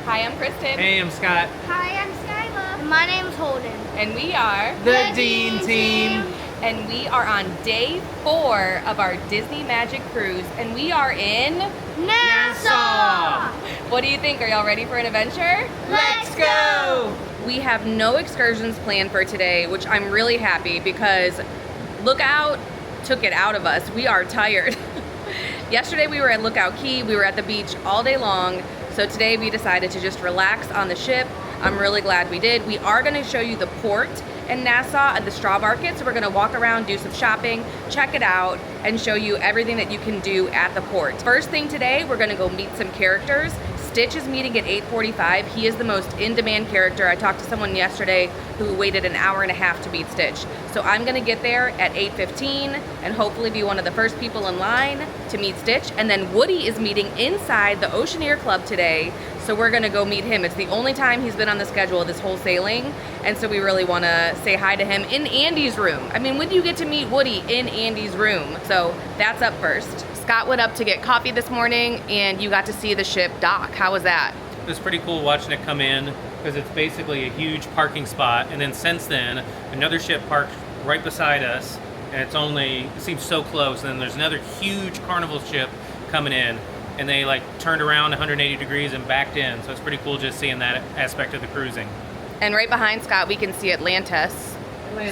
Hi, I'm Kristen. Hey, I'm Scott. Hi, I'm Skyla. And my name's Holden. And we are The Dean Team. And we are on day 4 of our Disney Magic Cruise, and we are in Nassau! What do you think? Are y'all ready for an adventure? Let's go! We have no excursions planned for today, which I'm really happy because Lookout took it out of us. We are tired. Yesterday we were at Lookout Key. We were at the beach all day long. So today we decided to just relax on the ship. I'm really glad we did. We are going to show you the port in Nassau at the straw market. So we're going to walk around, do some shopping, check it out, and show you everything that you can do at the port. First thing today, we're going to go meet some characters. Stitch is meeting at 8:45. He is the most in-demand character. I talked to someone yesterday who waited an hour and a half to meet Stitch. So I'm gonna get there at 8:15 and hopefully be one of the first people in line to meet Stitch. And then Woody is meeting inside the Oceaneer Club today. So we're gonna go meet him. It's the only time he's been on the schedule this whole sailing. And so we really wanna say hi to him in Andy's room. I mean, when do you get to meet Woody in Andy's room? So that's up first. Scott went up to get coffee this morning and you got to see the ship dock. How was that? It was pretty cool watching it come in because it's basically a huge parking spot. And then since then, another ship parked right beside us, and it seems so close. And then there's another huge Carnival ship coming in, and they like turned around 180 degrees and backed in. So it's pretty cool just seeing that aspect of the cruising. And right behind Scott, we can see Atlantis.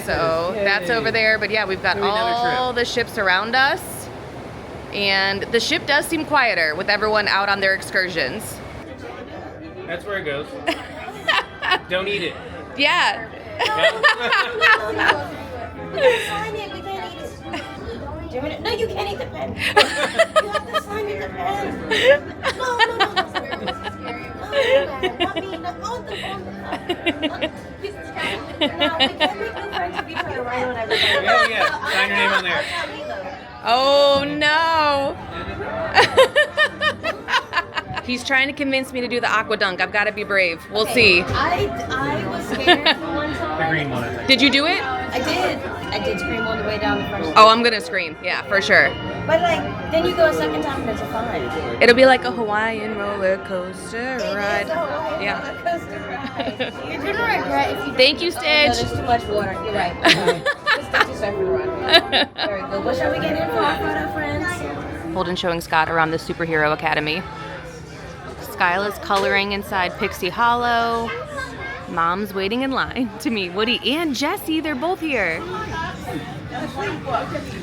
So Yay. That's over there. But yeah, we've got Maybe another all the ships around us. And the ship does seem quieter with everyone out on their excursions. That's where it goes. Don't eat it. Yeah. Sign it, we can't eat it. No, you can't eat the pen. You have to sign it, the pen. No. Not me, on the No, we can't make new friends if you try to write on everything. Oh yeah, sign your name on there. Oh no. He's trying to convince me to do the aqua dunk. I've got to be brave. We'll see. I was scared one time. The green one. Did you do it? I did scream all the way down the first Oh, I'm going to scream. Yeah, for sure. But then you go a second time and it's fine. It'll be like a Hawaiian roller coaster ride. Yeah. You're gonna regret if you. Thank you, No, Stitch. there's too much water. You're right. Stitch is right for the run. Very good. What shall we get in for our photo, friends? Holden showing Scott around the Superhero Academy. Skyla's coloring inside Pixie Hollow. Mom's waiting in line to meet Woody and Jessie. They're both here.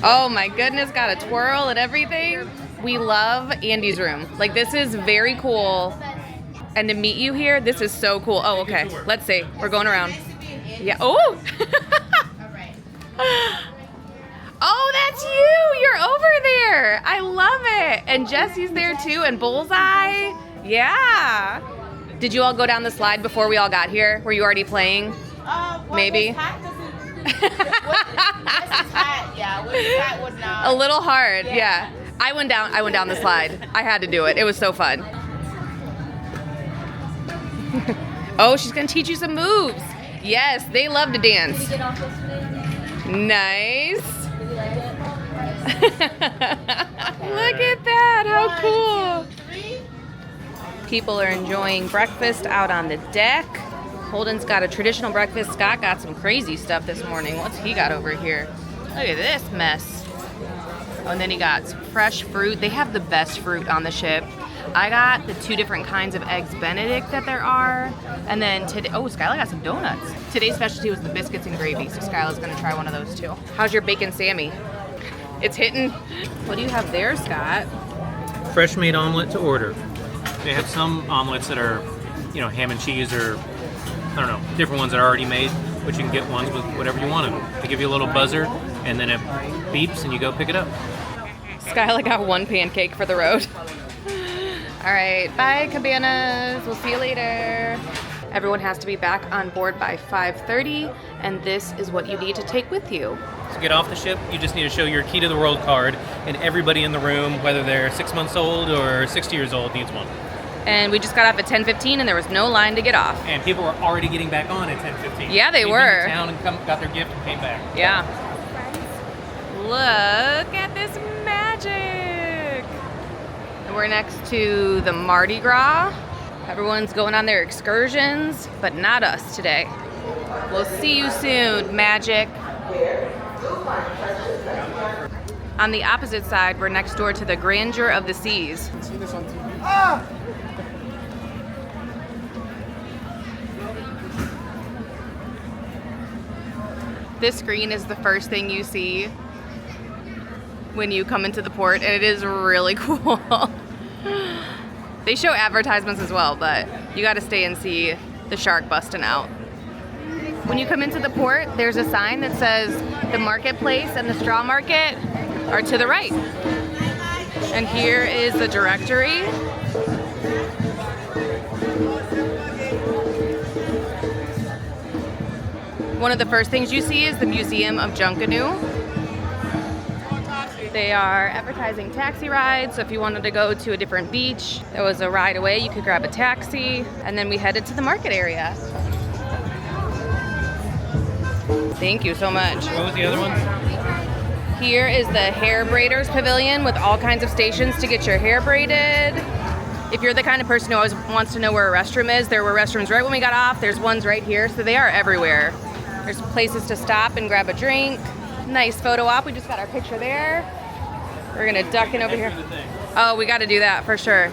Oh my goodness, got a twirl and everything. We love Andy's room. Like, this is very cool. And to meet you here, this is so cool. Oh, okay. Let's see. We're going around. Yeah. Oh! Oh, that's you! You're over there! I love it! And Jessie's there too, and Bullseye. Yeah. Did you all go down the slide before we all got here? Were you already playing? Maybe. Jesse's hat was not. A little hard, yeah. I went down the slide. I had to do it. It was so fun. Oh, she's gonna teach you some moves. Yes, they love to dance. Nice. Look at that, how cool. People are enjoying breakfast out on the deck. Holden's got a traditional breakfast. Scott got some crazy stuff this morning. What's he got over here? Look at this mess. Oh, and then he got some fresh fruit. They have the best fruit on the ship. I got the 2 different kinds of eggs Benedict that there are. And then today, oh, Skyla got some donuts. Today's specialty was the biscuits and gravy, so Skyla's gonna try one of those too. How's your bacon Sammy? It's hitting. What do you have there, Scott? Fresh made omelet to order. They have some omelets that are, ham and cheese, or I don't know, different ones that are already made, but you can get ones with whatever you want them. They give you a little buzzer, and then it beeps, and you go pick it up. Skyla got 1 pancake for the road. All right, bye, cabanas. We'll see you later. Everyone has to be back on board by 5:30, and this is what you need to take with you. To get off the ship, you just need to show your Key to the World card, and everybody in the room, whether they're 6 months old or 60 years old, needs one. And we just got off at 10:15, and there was no line to get off. And people were already getting back on at 10:15. Yeah, they They'd were. been to town and got their gift and came back. Yeah. Look at this magic. And we're next to the Mardi Gras. Everyone's going on their excursions, but not us today. We'll see you soon, magic. On the opposite side, we're next door to the Grandeur of the Seas. This screen is the first thing you see when you come into the port, and it is really cool. They show advertisements as well, but you gotta stay and see the shark busting out. When you come into the port, there's a sign that says the marketplace and the straw market are to the right. And here is the directory. One of the first things you see is the Museum of Junkanoo. They are advertising taxi rides, so if you wanted to go to a different beach, there was a ride away, you could grab a taxi, and then we headed to the market area. Thank you so much. What was the other one? Here is the hair braiders pavilion with all kinds of stations to get your hair braided. If you're the kind of person who always wants to know where a restroom is, there were restrooms right when we got off. There's ones right here, so they are everywhere. There's places to stop and grab a drink. Nice photo op. We just got our picture there. We're gonna duck in over here. Oh, we gotta do that for sure.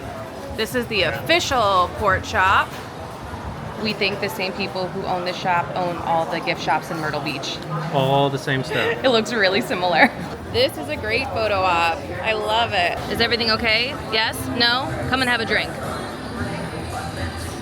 This is the official port shop. We think the same people who own this shop own all the gift shops in Myrtle Beach. All the same stuff. It looks really similar. This is a great photo op. I love it. Is everything okay? Yes? No? Come and have a drink.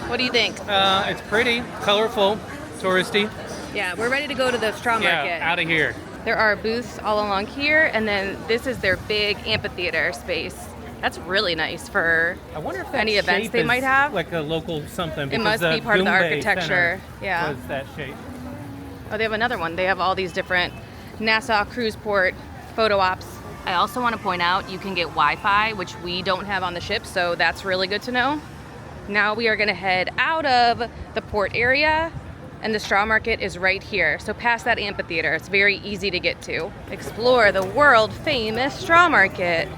What do you think? It's pretty, colorful, touristy. Yeah, we're ready to go to the straw market. Yeah, out of here. There are booths all along here, and then this is their big amphitheater space. That's really nice for I wonder if that any events shape they is might have. like a local something. It must be part of the architecture. Yeah. Was that shape? Oh, they have another one. They have all these different Nassau cruise port photo ops. I also want to point out you can get Wi-Fi, which we don't have on the ship, so that's really good to know. Now we are going to head out of the port area, and the straw market is right here. So past that amphitheater, it's very easy to get to. Explore the world famous straw market.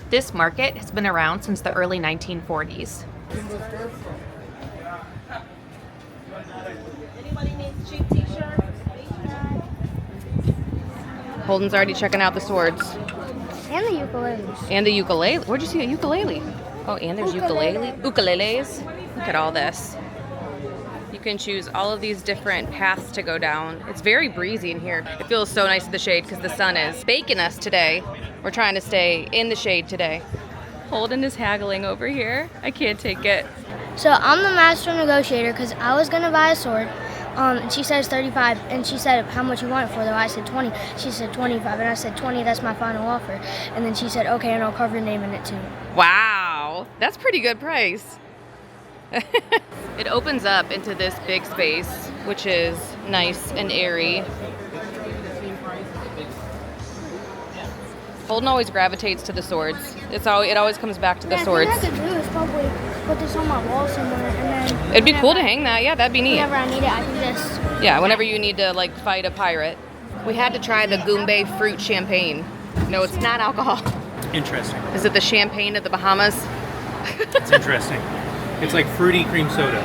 This market has been around since the early 1940s. Anybody needs cheap t-shirts? Holden's already checking out the swords. And the ukuleles. And the ukulele. Where'd you see a ukulele? Oh, and there's ukuleles. Look at all this. You can choose all of these different paths to go down. It's very breezy in here. It feels so nice in the shade because the sun is baking us today. We're trying to stay in the shade today. Holden is haggling over here. I can't take it. So I'm the master negotiator because I was going to buy a sword. And she says 35, and she said, how much you want it for, though? I said 20. She said 25, and I said 20, that's my final offer. And then she said, okay, and I'll cover your name in it too. Wow, that's pretty good price. It opens up into this big space, which is nice and airy. Holden always gravitates to the swords. It always comes back to the swords. What I could do is probably put this on my wall somewhere, and then... It'd be cool to hang that. Yeah, that'd be neat. Whenever I need it, I can just... Yeah, whenever you need to, like, fight a pirate. We had to try the Goombay fruit champagne. No, it's not alcohol. Interesting. Is it the champagne of the Bahamas? It's interesting. It's like fruity cream soda.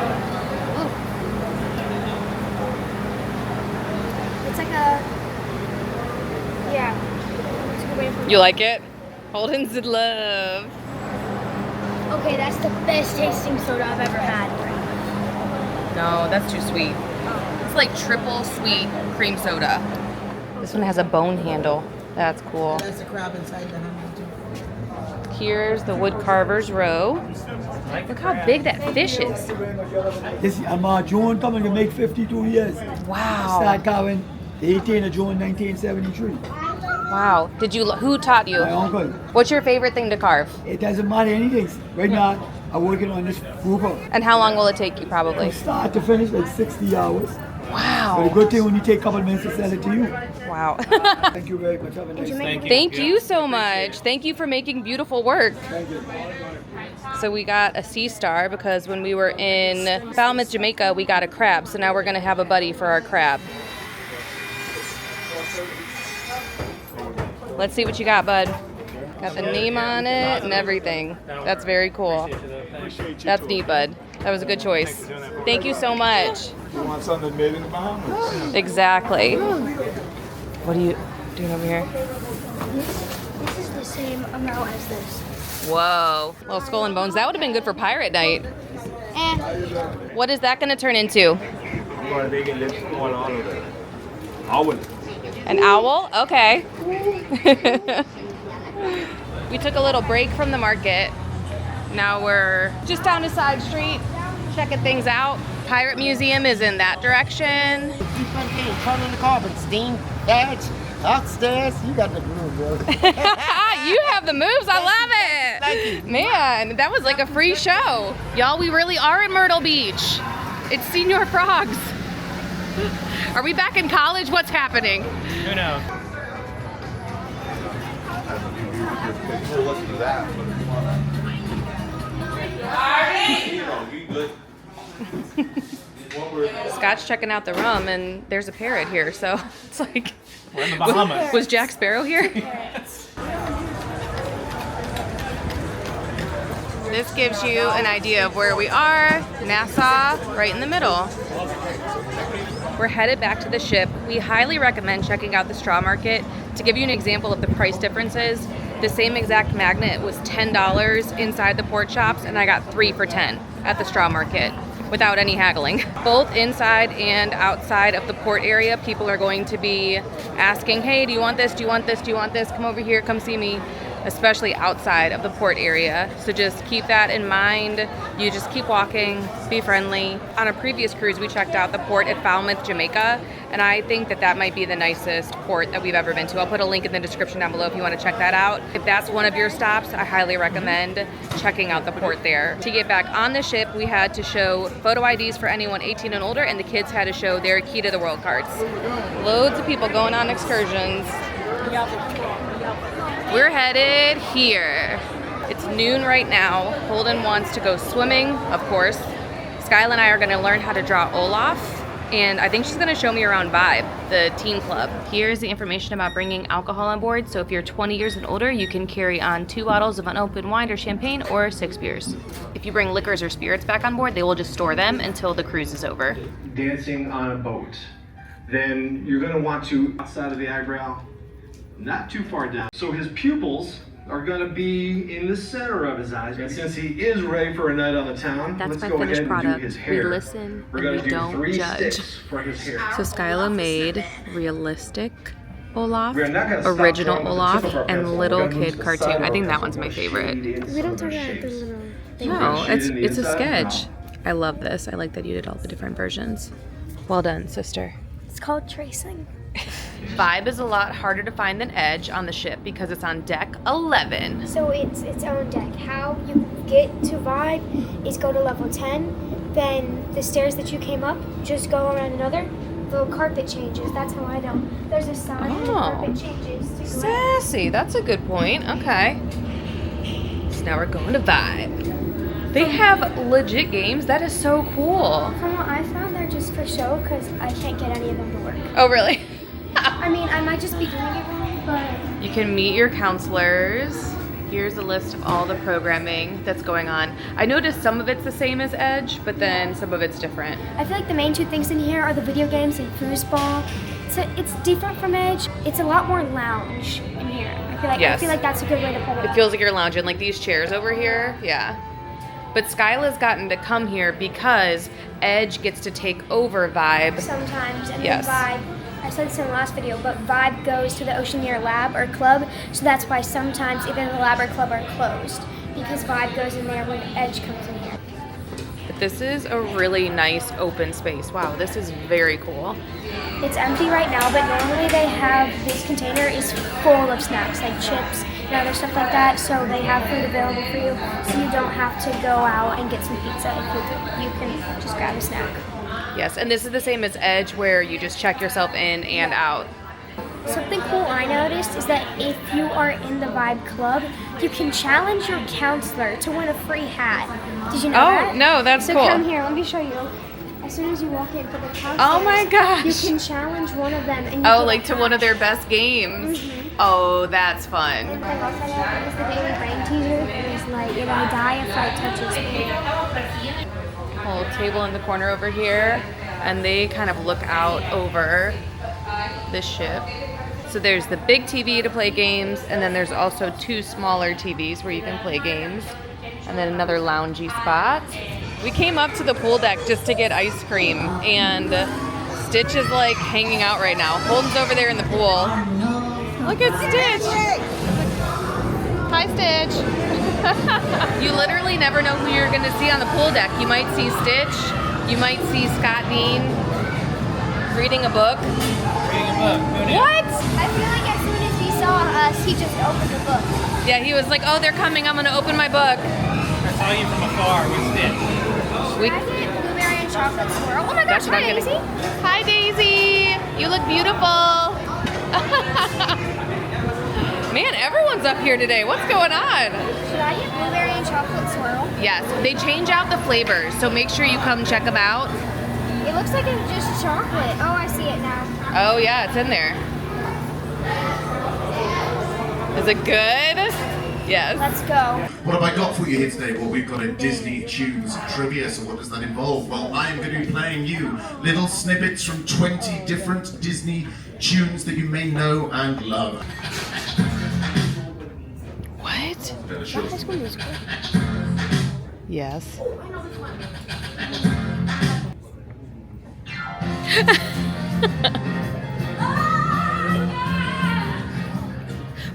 It's like a... Yeah. It's a good way for... You like it? Holden's in love. Okay, that's the best tasting soda I've ever had. No, that's too sweet. It's like triple sweet cream soda. This one has a bone handle. That's cool. There's a crab inside the handle too. Here's the wood carver's row. Look how big that fish is. This I'm June coming to make 52 years. Wow. Start carving the 18th of June 1973. Wow. Who taught you? My uncle. What's your favorite thing to carve? It doesn't matter anything. Right now, I'm working on this grouper. And how long will it take you probably? From start to finish, like 60 hours. Wow. But the good thing when you take a couple of minutes to sell it to you. Wow. Thank you very much. Have a nice day. Thank you. Thank you so much. Thank you for making beautiful work. Thank you. So we got a sea star because when we were in Falmouth, Jamaica, we got a crab. So now we're going to have a buddy for our crab. Let's see what you got, bud. Got the name on it and everything. That's very cool. That's neat, bud. That was a good choice. Thank you so much. You want something made in the Bahamas? Exactly. What are you doing over here? This is the same amount as this. Whoa. Little skull and bones. That would have been good for pirate night. What is that going to turn into? I'm going to make it going on over there. Owl. An owl? Okay. We took a little break from the market. Now we're just down a side street, checking things out. Pirate Museum is in that direction. Turn in the carpets, Dean. Edge, upstairs. You got the groove, bro. You have the moves. I love it. Thank you. Man, that was like a free show. Y'all, we really are in Myrtle Beach. It's Senior Frogs. Are we back in college? What's happening? Who knows? Let's do that. Scott's checking out the rum, and there's a parrot here, so it's like... We're in the Bahamas. Was Jack Sparrow here? This gives you an idea of where we are. Nassau, right in the middle. We're headed back to the ship. We highly recommend checking out the straw market. To give you an example of the price differences, the same exact magnet was $10 inside the port shops, and I got 3 for $10 at the straw market without any haggling. Both inside and outside of the port area, people are going to be asking, hey, do you want this? Do you want this? Do you want this? Come over here, come see me. Especially outside of the port area. So just keep that in mind. You just keep walking, be friendly. On a previous cruise, we checked out the port at Falmouth, Jamaica, and I think that that might be the nicest port that we've ever been to. I'll put a link in the description down below if you want to check that out. If that's one of your stops, I highly recommend checking out the port there. To get back on the ship, we had to show photo IDs for anyone 18 and older, and the kids had to show their Key to the World cards. Loads of people going on excursions. We're headed here. It's noon right now. Holden wants to go swimming, of course. Skyla and I are gonna learn how to draw Olaf, and I think she's gonna show me around Vibe, the teen club. Here's the information about bringing alcohol on board. So if you're 20 years and older, you can carry on 2 bottles of unopened wine or champagne or 6 beers. If you bring liquors or spirits back on board, they will just store them until the cruise is over. Dancing on a boat. Then you're gonna want to, outside of the eyebrow, not too far down. So his pupils are gonna be in the center of his eyes. And since he is ready for a night on the town, That's let's my go ahead finished and product. do his We hair. listen We're and gonna we do don't 3 judge. sticks for his hair. So Skyla made realistic Olaf, We're not gonna stop original drawing with the Olaf, tip of our and pencil. little We're gonna kid use the cartoon. side of I our think that pencil one's my to favorite. shade in We some don't of talk those about the shapes. little thing. No, Shade it's in the a inside. sketch. I love this. I like that you did all the different versions. Well done, sister. It's called tracing. Vibe is a lot harder to find than Edge on the ship because it's on deck 11. So it's its own deck. How you get to Vibe is go to level 10. Then the stairs that you came up, just go around another. The carpet changes. That's how I know. There's a sign and the Oh. carpet changes. To go Sassy, that's a good point. Okay. So now we're going to Vibe. They have legit games. That is so cool. From what I found, they're just for show because I can't get any of them to work. Oh, really? I mean, I might just be doing it wrong, but You can meet your counselors. Here's a list of all the programming that's going on. I noticed some of it's the same as Edge, but then some of it's different. I feel like the main 2 things in here are the video games and foosball. It's different from Edge. It's a lot more lounge in here. I Yes. feel like that's a good way to put it. It feels like you're lounging, like these chairs over here. Yeah. But Skyla's gotten to come here because Edge gets to take over Vibe. Sometimes, and Yes. then Vibe, I said this in the last video, but Vibe goes to the Oceaneer Lab or Club, so that's why sometimes either the lab or club are closed, because Vibe goes in there when Edge comes in here. But this is a really nice open space. Wow, this is very cool. It's empty right now, but normally they have, this container is full of snacks, like chips and other stuff like that, so they have food available for you, so you don't have to go out and get some pizza if you can just grab a snack. Yes, and this is the same as Edge where you just check yourself in and out. Something cool I noticed is that if you are in the Vibe Club, you can challenge your counselor to win a free hat. Did you know that? Oh, no, that's so cool. So come here, let me show you. As soon as you walk in for the counselors, Oh my gosh. you can challenge one of them. And you Oh, get like a to one of hat. their best games. Mhm. Oh, that's And fun. I love that is the daily brain teaser. It is like, it'll die if I touches me. Whole table in the corner over here, and they kind of look out over the ship. So there's the big TV to play games, and then there's also 2 smaller TVs where you can play games, and then another loungy spot. We came up to the pool deck just to get ice cream, and Stitch is like hanging out right now. Holden's over there in the pool. Look at Stitch. Hi, Stitch. You literally never know who you're gonna see on the pool deck. You might see Stitch. You might see Scott Dean reading a book. What? I feel like as soon as he saw us, he just opened the book. Yeah, he was like, oh, they're coming. I'm gonna open my book. I saw you from afar with Stitch. We, I get blueberry and chocolate swirl. Oh my gosh, That's what hi I'm Daisy. Hi, Daisy. You look beautiful. Man, everyone's up here today. What's going on? Should I get blueberry and chocolate swirl? Yes, they change out the flavors, so make sure you come check them out. It looks like it's just chocolate. Oh, I see it now. Oh yeah, it's in there. Is it good? Yes. Let's go. What have I got for you here today? Well, we've got a Disney Tunes trivia, so what does that involve? Well, I am going to be playing you little snippets from 20 different Disney tunes that you may know and love. What? Yes.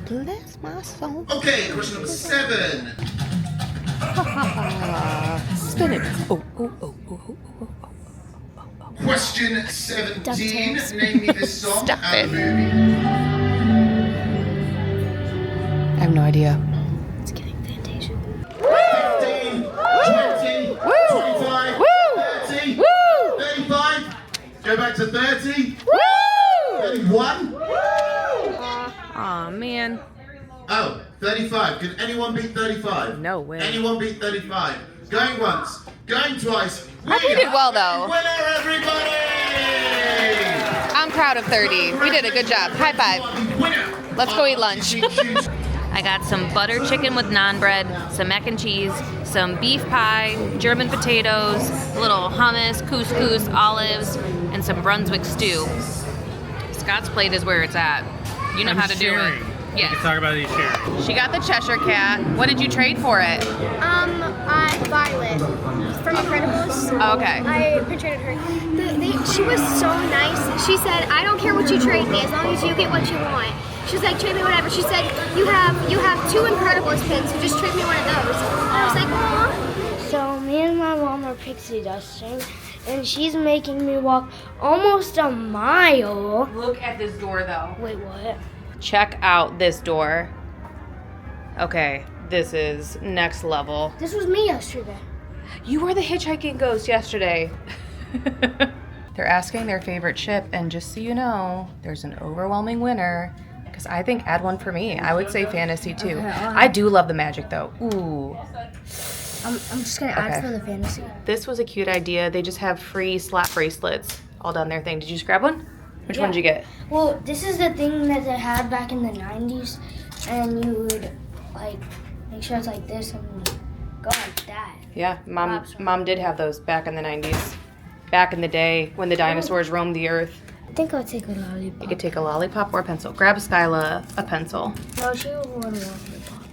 Bless my soul. Okay, question number 7. Spin it. Oh, oh, oh, oh, oh, oh, oh. Question 17. Name me this song Stop and it. movie. I have no idea. It's getting Fantasia. 15, 20, 25, 30, 35. Go back to 30. 31. Aw, man. Oh, 35. Can anyone beat 35? No way. Anyone beat 35? Going once, going twice. I think we did well, though. Winner, everybody! I'm proud of 30. We did a good job. High five. Let's go eat lunch. I got some butter chicken with naan bread, some mac and cheese, some beef pie, German potatoes, a little hummus, couscous, olives, and some Brunswick stew. Scott's plate is where it's at. You know how to do it. Yes. We can talk about these sharing. She got the Cheshire Cat. What did you trade for it? Violet from Incredibles. Oh, okay. I traded her. She was so nice. She said, "I don't care what you trade me, as long as you get what you want." She's like, "Trade me whatever." She said, "You have 2 Incredibles pins, so just trade me one of those." And I was like, "Aw." So me and my mom are pixie dusting, and she's making me walk almost a mile. Look at this door, though. Wait, what? Check out this door. Okay, this is next level. This was me yesterday. You were the hitchhiking ghost yesterday. They're asking their favorite ship, and just so you know, there's an overwhelming winner. Because I think add one for me. I would say fantasy too. Okay, I do love the magic though. Ooh. I'm just gonna add for the fantasy. This was a cute idea. They just have free slap bracelets all down their thing. Did you just grab one? Which one did you get? Well, this is the thing that they had back in the 90s, and you would like make sure it's like this and go like that. Yeah, mom did have those back in the 90s. Back in the day when the dinosaurs roamed the earth. I think I'll take a lollipop. You could take a lollipop or a pencil. Grab Skyla a pencil. No, she will want a lollipop.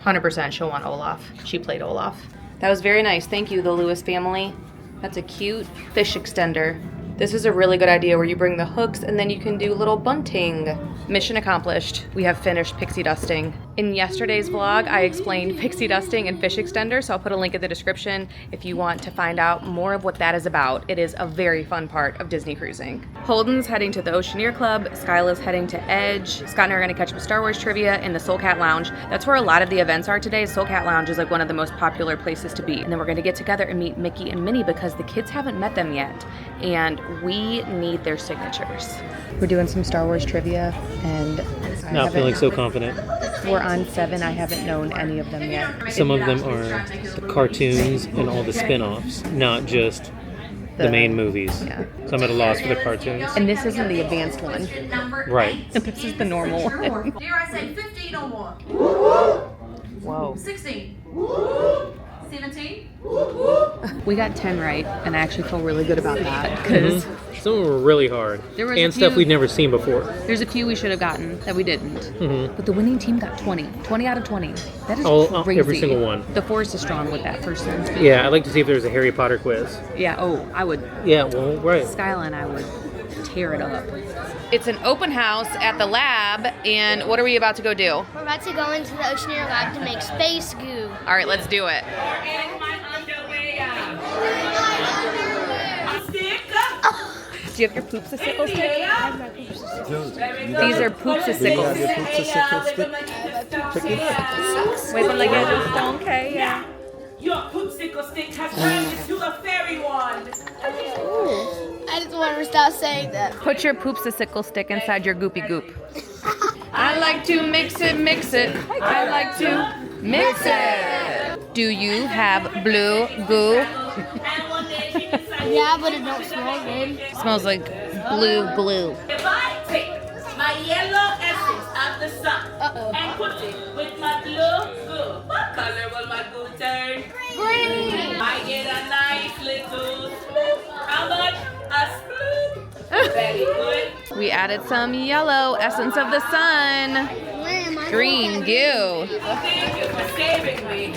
100% she'll want Olaf. She played Olaf. That was very nice. Thank you, the Lewis family. That's a cute fish extender. This is a really good idea where you bring the hooks and then you can do little bunting. Mission accomplished. We have finished pixie dusting. In yesterday's vlog, I explained pixie dusting and fish extender, so I'll put a link in the description if you want to find out more of what that is about. It is a very fun part of Disney cruising. Holden's heading to the Oceaneer Club. Skyla's heading to Edge. Scott and I are gonna catch up Star Wars trivia in the Soul Cat Lounge. That's where a lot of the events are today. Soul Cat Lounge is like one of the most popular places to be. And then we're gonna get together and meet Mickey and Minnie because the kids haven't met them yet. And we need their signatures. We're doing some Star Wars trivia and Not feeling so confident. We're on 7. I haven't known any of them yet. Some of them are the cartoons and all the spin-offs, not just the main movies. Yeah. So I'm at a loss for the cartoons. And this isn't the advanced one. Right. This is the normal one. Dare I say 15 or more? Whoa. 16. 17? We got 10 right, and I actually feel really good about that, because Some of them were really hard. There was a and stuff few- we'd never seen before. there's a few we should have gotten that we didn't. But the winning team got 20. 20 out of 20. That is crazy. Every single one. The forest is strong with that first one. Yeah, I'd like to see if there's a Harry Potter quiz. Yeah, oh, I would. Yeah, well, right. Skyla and I would tear it up. It's an open house at the lab, and what are we about to go do? We're about to go into the Oceaneer Lab to make Space Goo. All right, let's do it. Do you have your poopsicle stick? These are poopsicles. Wait, but like I just don't care. Yeah. Your poopsicle stick has turned into a fairy wand. I just want to stop saying that. Put your poopsicle stick inside your goopy goop. I like to mix it. I like to mix it. Do you have blue goo? Yeah, but it don't smell good. Smells like blue glue. If I take my yellow essence of the sun and put it with my blue goo, what color will my goo turn? Green. I get a nice little sploop. How much? A sploop. Very good. We added some yellow essence of the sun. Green goo. Thank you for saving me.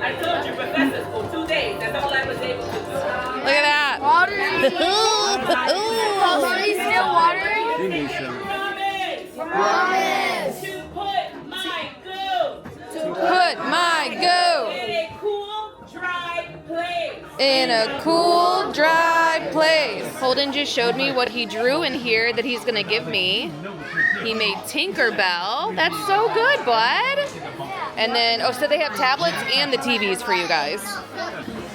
I told you professors for 2 days. That's all I was able to do. Look at that. Water. Is still watering? Promise. To put my goo. Put my goo In a cool, dry place. in a cool, dry place. Holden just showed me what he drew in here that he's gonna give me. He made Tinkerbell. That's so good, bud. And then, oh, so they have tablets and the TVs for you guys.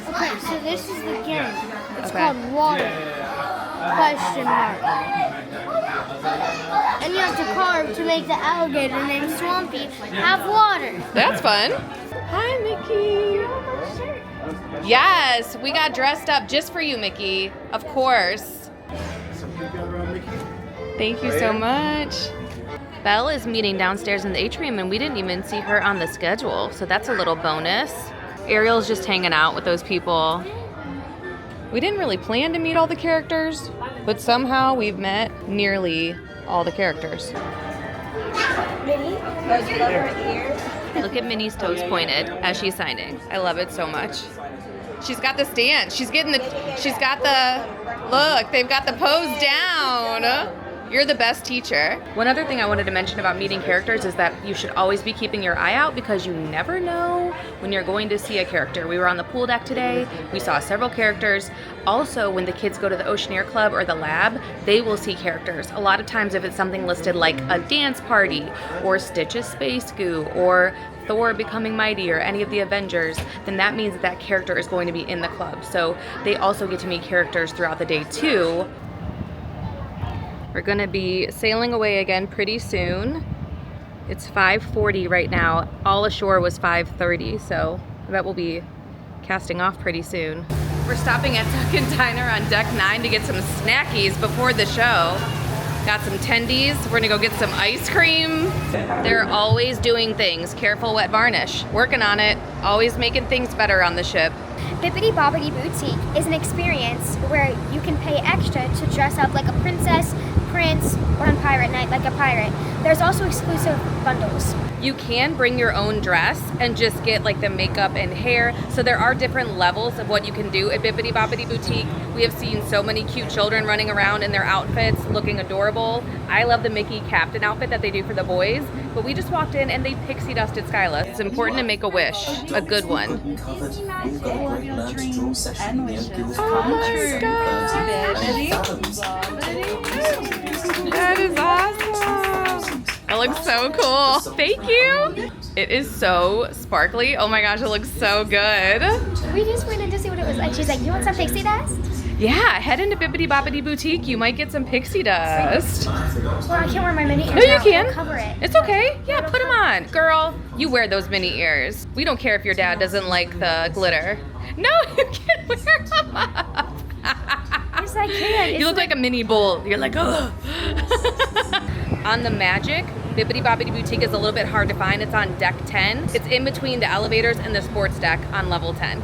Okay, so this is the game. It's Okay. called Water. Question mark. And you have to carve to make the alligator named Swampy have water. That's fun. Hi, Mickey. Yes, we got dressed up just for you, Mickey. Of course. Thank you so much. Belle is meeting downstairs in the atrium, and we didn't even see her on the schedule, so that's a little bonus. Ariel's just hanging out with those people. We didn't really plan to meet all the characters, but somehow we've met nearly all the characters. Look at Minnie's toes pointed as she's signing. I love it so much. She's got the stance. She's got the, look, they've got the pose down. You're the best teacher. One other thing I wanted to mention about meeting characters is that you should always be keeping your eye out, because you never know when you're going to see a character. We were on the pool deck today. We saw several characters. Also, when the kids go to the Oceaneer Club or the lab, they will see characters. A lot of times if it's something listed like a dance party or Stitch's Space Goo or Thor becoming mighty or any of the Avengers, then that means that that character is going to be in the club. So they also get to meet characters throughout the day too. We're gonna be sailing away again pretty soon. It's 5:40 right now. All ashore was 5:30, so I bet we'll be casting off pretty soon. We're stopping at Duck and Diner on deck 9 to get some snackies before the show. Got some tendies. We're gonna go get some ice cream. They're always doing things. Careful wet varnish. Working on it. Always making things better on the ship. Bibbidi Bobbidi Boutique is an experience where you can pay extra to dress up like a princess, prince, or on pirate night like a pirate. There's also exclusive bundles. You can bring your own dress and just get like the makeup and hair. So there are different levels of what you can do at Bibbidi Bobbidi Boutique. We have seen so many cute children running around in their outfits looking adorable. I love the Mickey captain outfit that they do for the boys, but we just walked in and they pixie dusted Skyla. It's important to make a wish, a good one. Oh my God. That is awesome. That looks so cool. Thank you. It is so sparkly. Oh my gosh, it looks so good. We just went in to see what it was like. She's like, you want some pixie dust? Yeah, head into Bibbidi Bobbidi Boutique. You might get some pixie dust. Well, I can't wear my mini ears. No, you now. can. I'll cover it. It's okay. Yeah, put them on. Girl, you wear those mini ears. We don't care if your dad doesn't like the glitter. No, you can wear them up. Yes, I can. You look like a mini bull. You're like, oh. On the Magic, Bibbidi Bobbidi Boutique is a little bit hard to find. It's on deck 10. It's in between the elevators and the sports deck on level 10.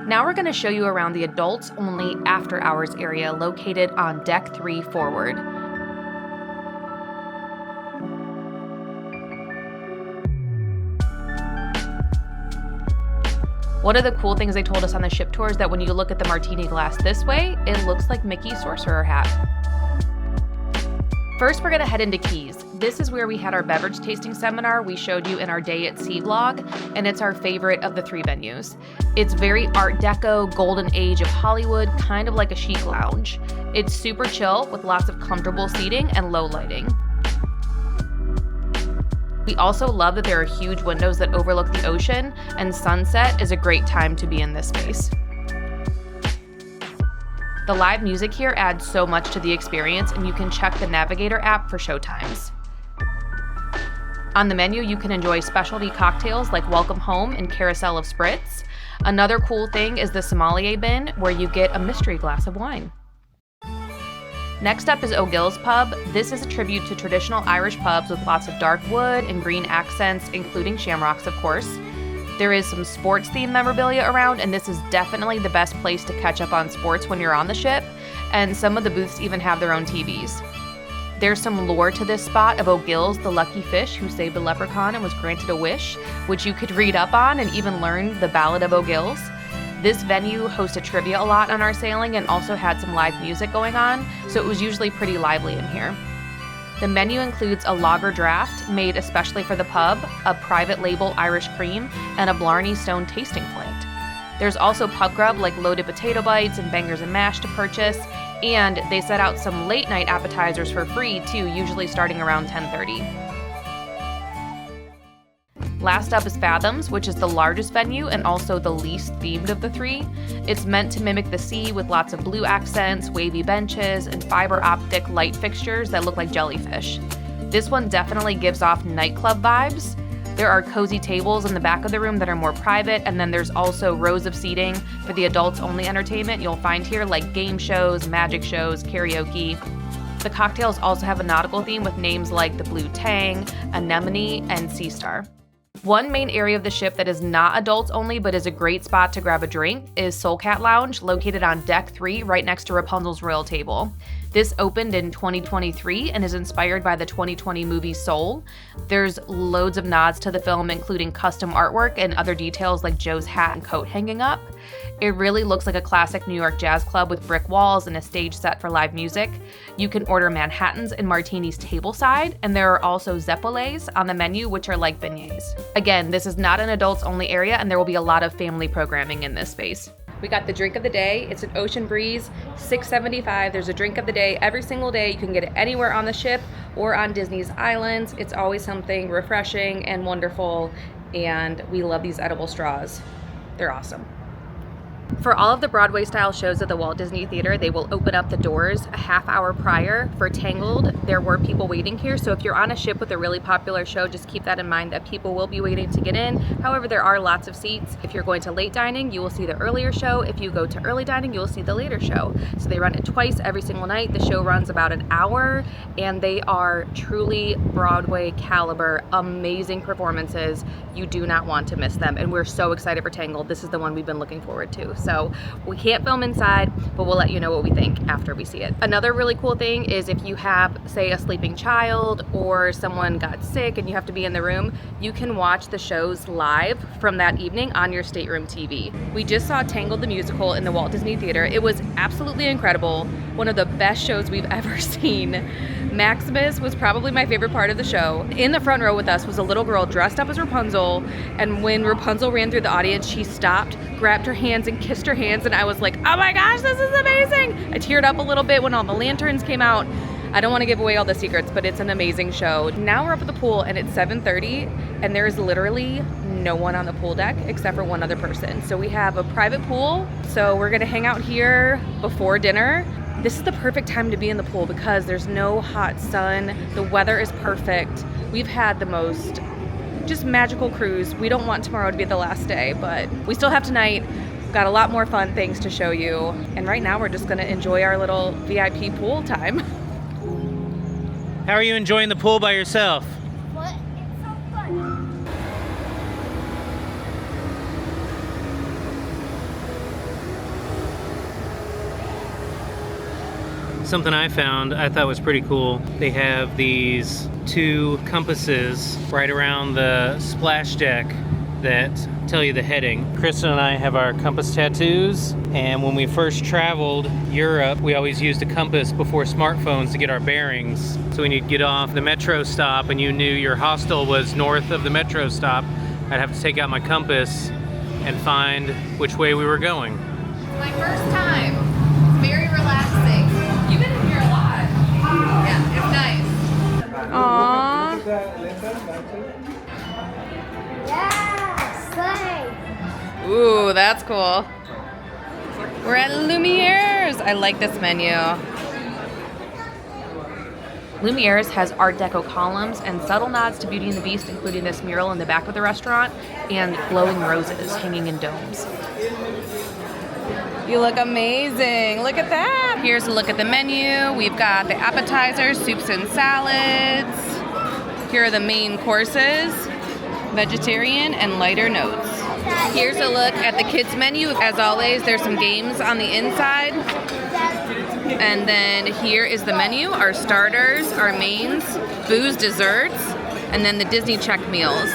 Now we're going to show you around the adults only after hours area located on deck 3 forward. One of the cool things they told us on the ship tour is that when you look at the martini glass this way, it looks like Mickey's sorcerer hat. First, we're gonna head into Keys. This is where we had our beverage tasting seminar we showed you in our Day at Sea vlog, and it's our favorite of the 3 venues. It's very Art Deco, golden age of Hollywood, kind of like a chic lounge. It's super chill with lots of comfortable seating and low lighting. We also love that there are huge windows that overlook the ocean, and sunset is a great time to be in this space. The live music here adds so much to the experience, and you can check the Navigator app for showtimes. On the menu, you can enjoy specialty cocktails like Welcome Home and Carousel of Spritz. Another cool thing is the sommelier bin, where you get a mystery glass of wine. Next up is O'Gill's Pub. This is a tribute to traditional Irish pubs with lots of dark wood and green accents, including shamrocks, of course. There is some sports-themed memorabilia around, and this is definitely the best place to catch up on sports when you're on the ship, and some of the booths even have their own TVs. There's some lore to this spot of O'Gill's, the lucky fish who saved a leprechaun and was granted a wish, which you could read up on and even learn the Ballad of O'Gill's. This venue hosted trivia a lot on our sailing and also had some live music going on, so it was usually pretty lively in here. The menu includes a lager draft made especially for the pub, a private label Irish cream, and a Blarney Stone tasting plate. There's also pub grub like loaded potato bites and bangers and mash to purchase, and they set out some late night appetizers for free too, usually starting around 10:30. Last up is Fathoms, which is the largest venue and also the least themed of the 3. It's meant to mimic the sea with lots of blue accents, wavy benches, and fiber optic light fixtures that look like jellyfish. This one definitely gives off nightclub vibes. There are cozy tables in the back of the room that are more private, and then there's also rows of seating for the adults only entertainment you'll find here, like game shows, magic shows, karaoke. The cocktails also have a nautical theme with names like the Blue Tang, Anemone, and Sea Star. One main area of the ship that is not adults only but is a great spot to grab a drink is Soul Cat Lounge, located on deck 3 right next to Rapunzel's Royal Table. This opened in 2023 and is inspired by the 2020 movie Soul. There's loads of nods to the film, including custom artwork and other details like Joe's hat and coat hanging up. It really looks like a classic New York jazz club with brick walls and a stage set for live music. You can order Manhattans and martinis tableside, and there are also zeppolets on the menu, which are like beignets. Again, this is not an adults only area, and there will be a lot of family programming in this space. We got the drink of the day. It's an Ocean Breeze, $6.75. There's a drink of the day every single day. You can get it anywhere on the ship or on Disney's islands. It's always something refreshing and wonderful, and we love these edible straws. They're awesome. For all of the Broadway-style shows at the Walt Disney Theater, they will open up the doors a half hour prior. For Tangled, there were people waiting here, so if you're on a ship with a really popular show, just keep that in mind that people will be waiting to get in. However, there are lots of seats. If you're going to late dining, you will see the earlier show. If you go to early dining, you will see the later show. So they run it twice every single night. The show runs about an hour, and they are truly Broadway caliber, amazing performances. You do not want to miss them, and we're so excited for Tangled. This is the one we've been looking forward to. So we can't film inside, but we'll let you know what we think after we see it. Another really cool thing is if you have, say, a sleeping child or someone got sick and you have to be in the room, you can watch the shows live from that evening on your stateroom TV. We just saw Tangled the musical in the Walt Disney Theater. It was absolutely incredible. One of the best shows we've ever seen. Maximus was probably my favorite part of the show. In the front row with us was a little girl dressed up as Rapunzel, and when Rapunzel ran through the audience, she stopped, grabbed her hands and kissed her hands, and I was like, oh my gosh, this is amazing! I teared up a little bit when all the lanterns came out. I don't want to give away all the secrets, but it's an amazing show. Now we're up at the pool and it's 7:30, and there is literally no one on the pool deck except for one other person. So we have a private pool, so we're gonna hang out here before dinner. This is the perfect time to be in the pool because there's no hot sun. The weather is perfect. We've had the most just magical cruise. We don't want tomorrow to be the last day, but we still have tonight. Got a lot more fun things to show you. And right now we're just gonna enjoy our little VIP pool time. How are you enjoying the pool by yourself? What? It's so fun. Something I found I thought was pretty cool. They have these 2 compasses right around the splash deck that tell you the heading. Kristen and I have our compass tattoos, and when we first traveled Europe, we always used a compass before smartphones to get our bearings. So when you'd get off the metro stop and you knew your hostel was north of the metro stop, I'd have to take out my compass and find which way we were going. My first time. It's very relaxing. You've been in here a lot. Yeah, it's nice. Aww. Yeah, slay. Ooh, that's cool. We're at Lumiere's. I like this menu. Lumiere's has Art Deco columns and subtle nods to Beauty and the Beast, including this mural in the back of the restaurant and glowing roses hanging in domes. You look amazing. Look at that. Here's a look at the menu. We've got the appetizers, soups and salads. Here are the main courses, vegetarian and lighter notes. Here's a look at the kids menu. As always, there's some games on the inside. And then here is the menu, our starters, our mains, booze, desserts, and then the Disney check meals.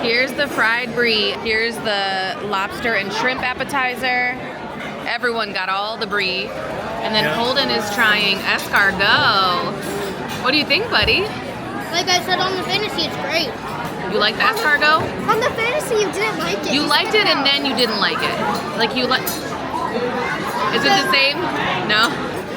Here's the fried brie. Here's the lobster and shrimp appetizer. Everyone got all the brie. And then Holden is trying escargot. What do you think, buddy? Like I said on the fantasy, it's great. You like the escargot? On the fantasy, you didn't like it. You liked it and then you didn't like it. Like you like. Is it the same? No?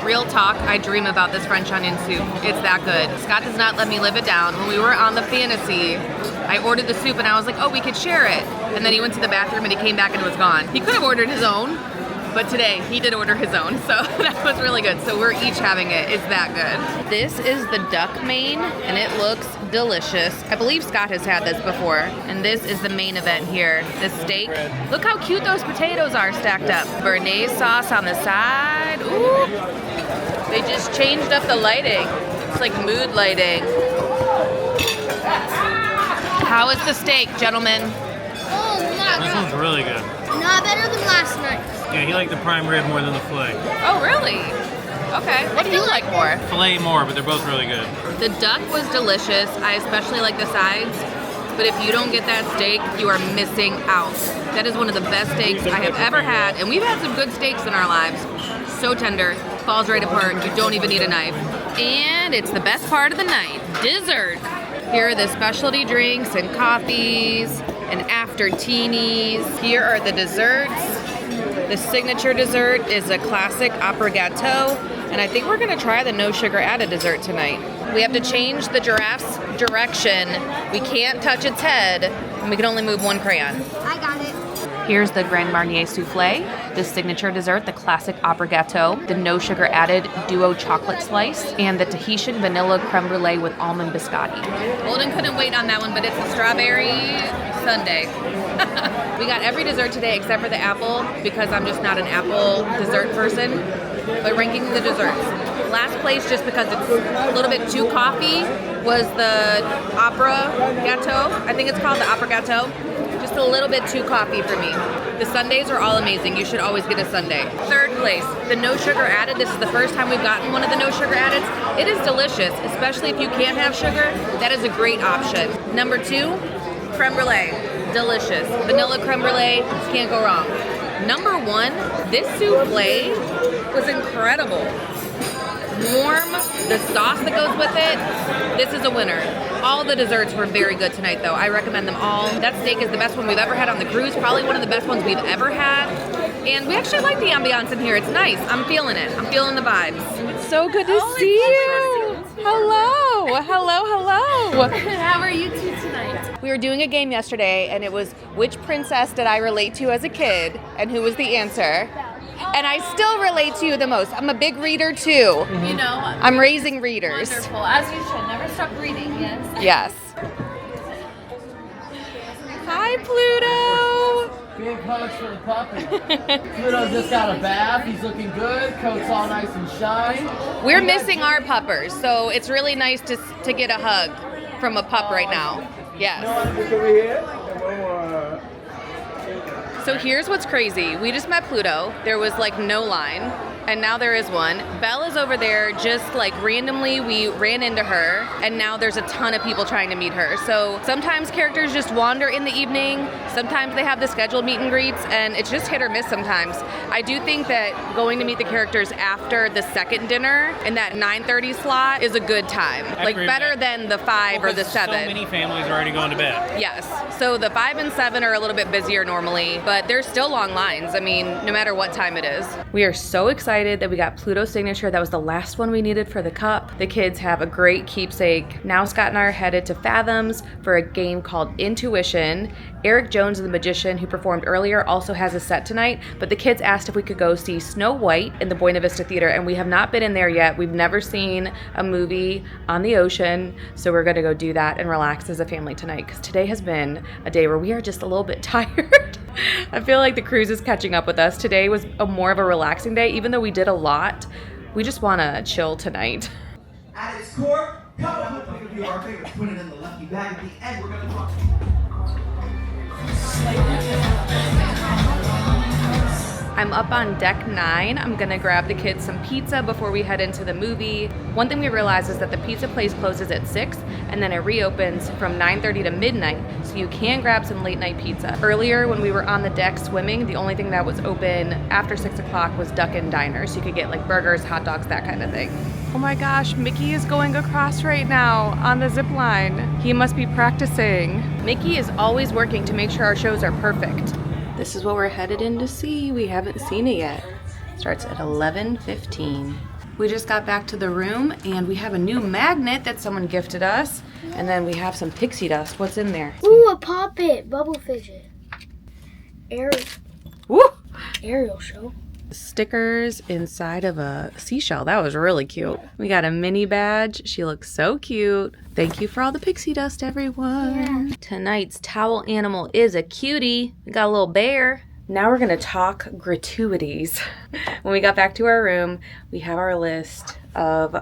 Real talk, I dream about this French onion soup. It's that good. Scott does not let me live it down. When we were on the fantasy, I ordered the soup and I was like, oh, we could share it. And then he went to the bathroom and he came back and it was gone. He could have ordered his own, but today he did order his own. So that was really good. So we're each having it. It's that good. This is the duck main and it looks delicious. I believe Scott has had this before. And this is the main event here, the steak. Look how cute those potatoes are stacked up. Béarnaise sauce on the side. Ooh. They just changed up the lighting. It's like mood lighting. How is the steak, gentlemen? Oh my This one's really good. Not better than last night. Yeah, he liked the prime rib more than the filet. Oh, really? Okay. What do you like more? Filet more, but they're both really good. The duck was delicious. I especially like the sides. But if you don't get that steak, you are missing out. That is one of the best steaks I have ever had. And we've had some good steaks in our lives. So tender, falls right apart. You don't even need a knife. And it's the best part of the night, dessert. Here are the specialty drinks and coffees and after teenies. Here are the desserts. The signature dessert is a classic opera gâteau. And I think we're gonna try the no sugar added dessert tonight. We have to change the giraffe's direction. We can't touch its head, and we can only move one crayon. I got it. Here's the Grand Marnier souffle, the signature dessert, the classic opera gâteau, the no sugar added duo chocolate slice, and the Tahitian vanilla creme brulee with almond biscotti. Holden couldn't wait on that one, but it's a strawberry sundae. We got every dessert today except for the apple because I'm just not an apple dessert person. But ranking the desserts, last place just because it's a little bit too coffee was the opera gâteau. I think it's called the opera gâteau. Just a little bit too coffee for me. The sundaes are all amazing. You should always get a sundae. Third place, the no sugar added. This is the first time we've gotten one of the no sugar addeds. It is delicious, especially if you can't have sugar. That is a great option. Number 2, creme brulee. Delicious. Vanilla creme brulee, can't go wrong. Number 1, this souffle was incredible. Warm, the sauce that goes with it, this is a winner. All the desserts were very good tonight though. I recommend them all. That steak is the best one we've ever had on the cruise, probably one of the best ones we've ever had. And we actually like the ambiance in here. It's nice. I'm feeling it. I'm feeling the vibes. It's so good to see you. Hello. Hello. How are you two tonight? We were doing a game yesterday and it was which princess did I relate to as a kid and who was the answer. And I still relate to you the most. I'm a big reader too. You know, I'm raising readers. Wonderful, as you should. Never stop reading, yes. Yes. Hi, Pluto. Big hugs for the puppy. Pluto just got a bath. He's looking good. Coat's all nice and shine. We're missing our puppers, so it's really nice to get a hug from a pup right now. Yes. So here's what's crazy. We just met Pluto. There was like no line, and now there is one. Belle is over there just like randomly. We ran into her, and now there's a ton of people trying to meet her. So sometimes characters just wander in the evening. Sometimes they have the scheduled meet and greets, and it's just hit or miss sometimes. I do think that going to meet the characters after the second dinner in that 9:30 slot is a good time. Like better than the 5 or the 7. So many families are already going to bed. Yes. So the 5 and 7 are a little bit busier normally, but there's still long lines. I mean, no matter what time it is. We are so excited that we got Pluto's signature. That was the last one we needed for the cup. The kids have a great keepsake. Now Scott and I are headed to Fathoms for a game called Intuition. Eric Jones, the magician who performed earlier, also has a set tonight, but the kids asked if we could go see Snow White in the Buena Vista Theater, and we have not been in there yet. We've never seen a movie on the ocean, so we're gonna go do that and relax as a family tonight, because today has been a day where we are just a little bit tired. I feel like the cruise is catching up with us. Today was more of a relaxing day. Even though we did a lot, we just want to chill tonight. At its core, come on, we're going to do our favorite, put it in the lucky bag. At the end, we're going to talk. I'm up on deck 9. I'm gonna grab the kids some pizza before we head into the movie. One thing we realized is that the pizza place closes at 6 and then it reopens from 9:30 to midnight, so you can grab some late night pizza. Earlier when we were on the deck swimming, the only thing that was open after 6 o'clock was Duck and Diner, so you could get like burgers, hot dogs, that kind of thing. Oh my gosh, Mickey is going across right now on the zip line. He must be practicing. Mickey is always working to make sure our shows are perfect. This is what we're headed in to see. We haven't seen it yet. Starts at 11:15. We just got back to the room and we have a new magnet that someone gifted us. And then we have some pixie dust. What's in there? Ooh, a Pop-It bubble fidget. Ariel show. Stickers inside of a seashell. That was really cute. We got a mini badge. She looks so cute. Thank you for all the pixie dust, everyone. Yeah. Tonight's towel animal is a cutie. We got a little bear. Now we're gonna talk gratuities. When we got back to our room, we have our list of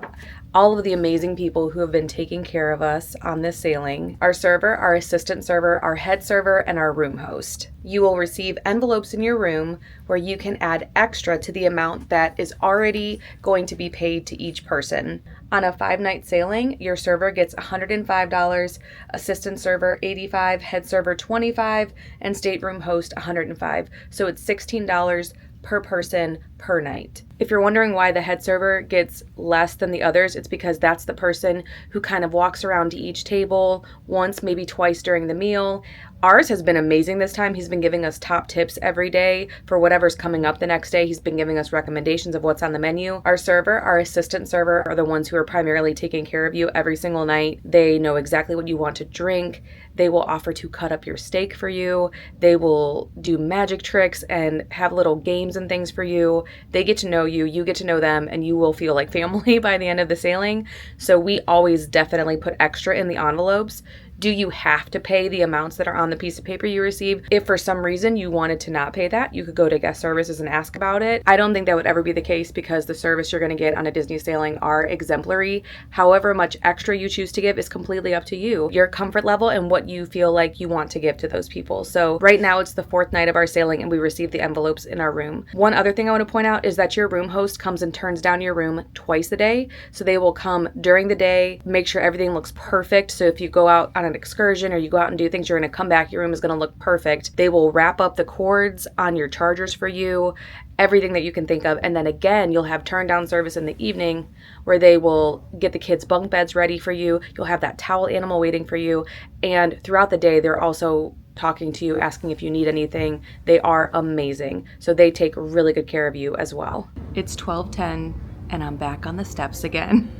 all of the amazing people who have been taking care of us on this sailing. Our server, our assistant server, our head server, and our room host. You will receive envelopes in your room where you can add extra to the amount that is already going to be paid to each person. On a 5-night sailing, your server gets $105, assistant server $85, head server $25, and stateroom host $105. So it's $16 per person per night. If you're wondering why the head server gets less than the others, it's because that's the person who kind of walks around to each table once, maybe twice during the meal. Ours has been amazing this time. He's been giving us top tips every day for whatever's coming up the next day. He's been giving us recommendations of what's on the menu. Our server, our assistant server, are the ones who are primarily taking care of you every single night. They know exactly what you want to drink. They will offer to cut up your steak for you. They will do magic tricks and have little games and things for you. They get to know you, you get to know them, and you will feel like family by the end of the sailing. So we always definitely put extra in the envelopes. Do you have to pay the amounts that are on the piece of paper you receive? If for some reason you wanted to not pay that, you could go to guest services and ask about it. I don't think that would ever be the case because the service you're going to get on a Disney sailing are exemplary. However much extra you choose to give is completely up to you, your comfort level, and what you feel like you want to give to those people. So right now it's the 4th night of our sailing and we received the envelopes in our room. One other thing I want to point out is that your room host comes and turns down your room twice a day. So they will come during the day, make sure everything looks perfect. So if you go out on an excursion or you go out and do things, you're going to come back, your room is going to look perfect. They will wrap up the cords on your chargers for you, everything that you can think of. And then again, you'll have turn down service in the evening where they will get the kids' bunk beds ready for you. You'll have that towel animal waiting for you. And throughout the day, they're also talking to you, asking if you need anything. They are amazing. So they take really good care of you as well. It's 12:10 and I'm back on the steps again.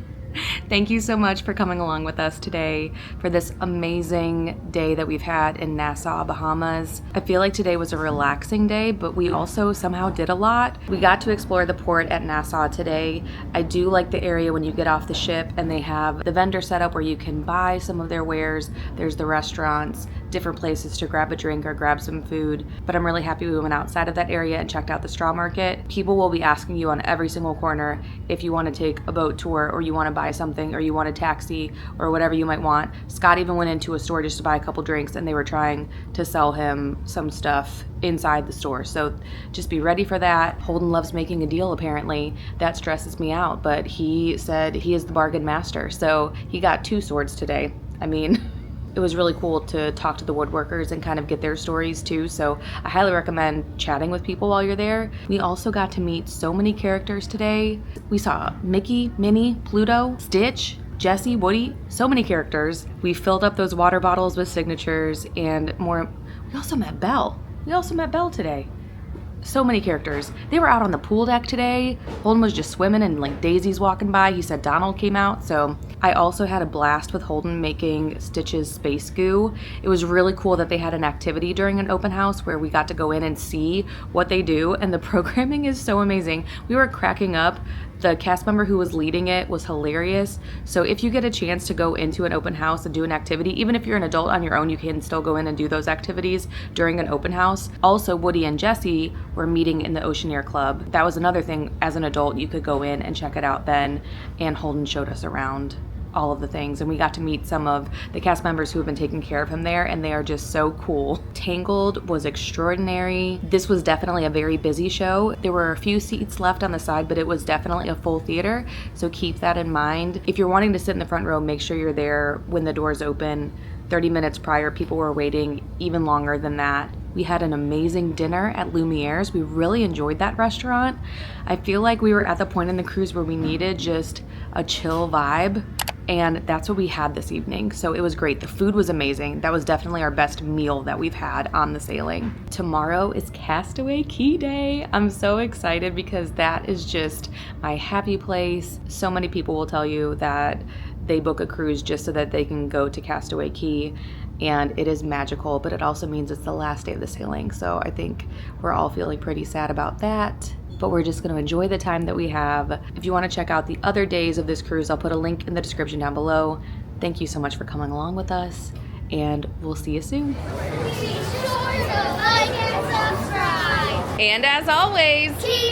Thank you so much for coming along with us today for this amazing day that we've had in Nassau, Bahamas. I feel like today was a relaxing day, but we also somehow did a lot. We got to explore the port at Nassau today. I do like the area when you get off the ship and they have the vendor set up where you can buy some of their wares. There's the restaurants. different places to grab a drink or grab some food. But I'm really happy we went outside of that area and checked out the straw market. People will be asking you on every single corner if you want to take a boat tour, or you want to buy something, or you want a taxi, or whatever you might want. Scott even went into a store just to buy a couple drinks, and they were trying to sell him some stuff inside the store. So just be ready for that. Holden loves making a deal, apparently. That stresses me out, but he said he is the bargain master. So he got 2 swords today. I mean, it was really cool to talk to the woodworkers and kind of get their stories too. So I highly recommend chatting with people while you're there. We also got to meet so many characters today. We saw Mickey, Minnie, Pluto, Stitch, Jessie, Woody, so many characters. We filled up those water bottles with signatures and more. We also met Belle. Today. So many characters. They were out on the pool deck today. Holden was just swimming and like daisies walking by. He said Donald came out. So I also had a blast with Holden making Stitch's Space Goo. It was really cool that they had an activity during an open house where we got to go in and see what they do, and the programming is so amazing. We were cracking up. The cast member who was leading it was hilarious. So if you get a chance to go into an open house and do an activity, even if you're an adult on your own, you can still go in and do those activities during an open house. Also, Woody and Jessie were meeting in the Oceaneer Club. That was another thing as an adult, you could go in and check it out then, and Holden showed us around all of the things, and we got to meet some of the cast members who have been taking care of him there, and they are just so cool. Tangled was extraordinary. This was definitely a very busy show. There were a few seats left on the side, but it was definitely a full theater, so keep that in mind. If you're wanting to sit in the front row, make sure you're there when the doors open. 30 minutes prior, people were waiting even longer than that. We had an amazing dinner at Lumiere's. We really enjoyed that restaurant. I feel like we were at the point in the cruise where we needed just a chill vibe, and that's what we had this evening. So it was great. The food was amazing. That was definitely our best meal that we've had on the sailing. Tomorrow is Castaway Key Day. I'm so excited because that is just my happy place. So many people will tell you that they book a cruise just so that they can go to Castaway Key, and it is magical, but it also means it's the last day of the sailing. So I think we're all feeling pretty sad about that, but we're just going to enjoy the time that we have. If you want to check out the other days of this cruise, I'll put a link in the description down below. Thank you so much for coming along with us, and we'll see you soon. Be sure to like and subscribe. And as always, keep